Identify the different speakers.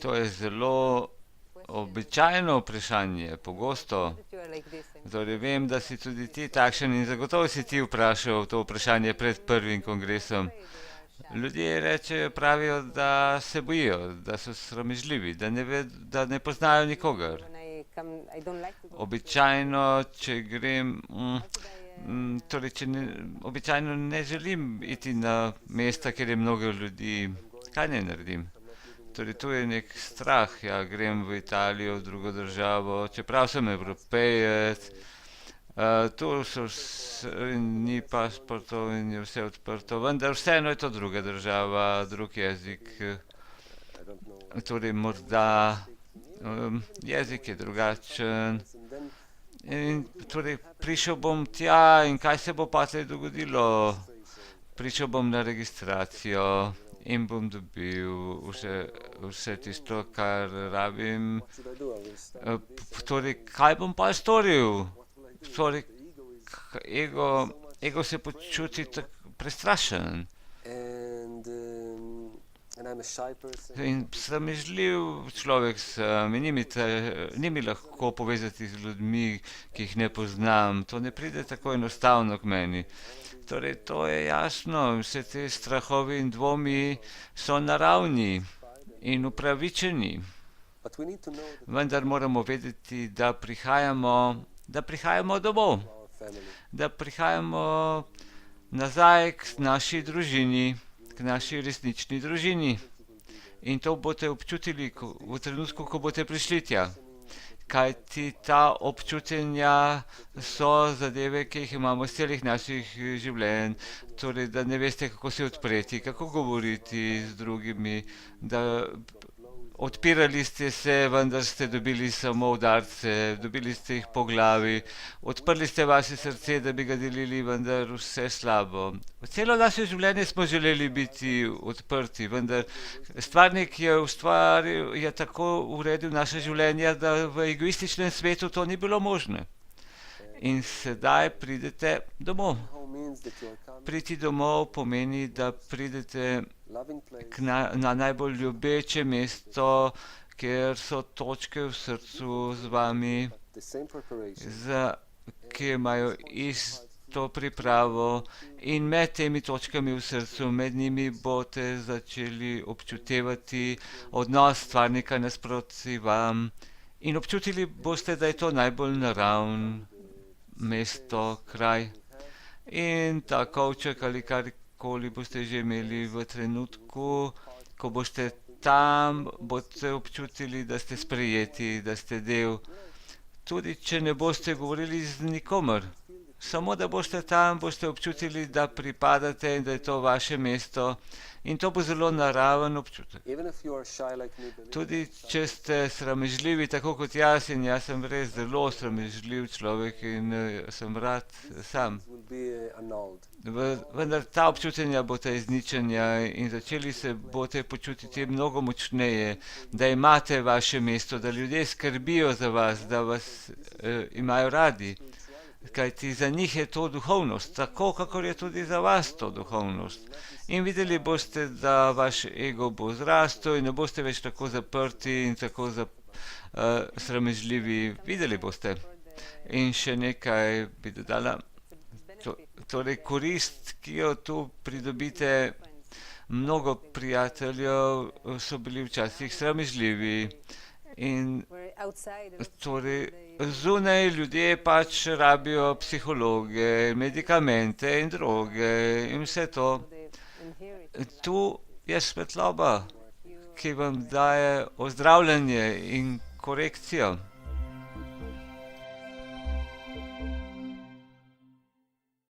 Speaker 1: To je zelo običajno vprašanje, pogosto. Torej, vem, da si tudi ti takšen in zagotovo si ti vprašal to vprašanje pred prvim kongresom. Ljudje rečejo, pravijo, da se bojijo, da so sramežljivi, da ne poznajo nikogar. Običajno, če grem, torej, običajno ne želim iti na mesta, kjer je mnogo ljudi. Kaj ne naredim? Torej, tu je nek strah, ja, grem v Italijo, v drugo državo, čeprav sem Evropejec, tu ni pasportov in je vse odprto, vendar vseeno je to druga država, drug jezik, torej morda jezik je drugačen. In torej prišel bom tja in kaj se bo pa tle dogodilo? Prišel bom na registracijo in bom dobil vse tisto, kar rabim. Torej, kaj bom pa storil? Torej, ego se počuti prestrašen. In sramežljiv človek sem in ni mi lahko povezati z ljudmi, ki jih ne poznam. To ne pride tako enostavno k meni. Torej, to je jasno, vse te strahovi in dvomi so naravni in upravičeni. Vendar moramo vedeti, da prihajamo domov, da prihajamo nazaj k naši družini, k naši resnični družini. In to boste občutili v trenutku, ko boste prišli tja. Kajti ta občutenja so zadeve, ki jih imamo z celih naših življenj, torej, da ne veste, kako se odpreti, kako govoriti z drugimi, da odpirali ste se, vendar ste dobili samo udarce, dobili ste jih po glavi, odprli ste vaše srce, da bi ga delili, vendar vse slabo. Celo naše življenje smo želeli biti odprti, vendar stvarnik je tako uredil naše življenje, da v egoističnem svetu to ni bilo možno. In sedaj pridete domov. Priti domov pomeni, da pridete na najbolj ljubeče mesto, kjer so točke v srcu z vami, ki imajo isto pripravo in med temi točkami v srcu, med njimi boste začeli občutevati odnos stvarnika nasproti vam in občutili boste, da je to najbolj naravn mesto, kraj. In ta kovček ali karkoli boste že imeli v trenutku, ko boste tam, boste občutili, da ste sprejeti, da ste del. Tudi če ne boste govorili z nikomer, samo da boste tam, boste občutili, da pripadate in da je to vaše mesto. In to bo zelo naraven občutek. Tudi če ste sramežljivi, tako kot jaz, in jaz sem res zelo sramežljiv človek in sem rad sam. Vendar ta občutenja boste izničenja in začeli se boste počutiti mnogo močneje, da imate vaše mesto, da ljudje skrbijo za vas, da vas imajo radi. Kajti za njih je to duhovnost, tako kakor je tudi za vas to duhovnost. In videli boste, da vaš ego bo zrastel in ne boste več tako zaprti in tako sramežljivi. Videli boste. In še nekaj bi dodala. Torej, korist, ki jo tu pridobite, mnogo prijateljev so bili včasih sramežljivi. In torej, zunaj ljudje pač rabijo psihologe, medikamente in droge in vse to. Tu je svetloba, ki vam daje ozdravljanje in korekcijo.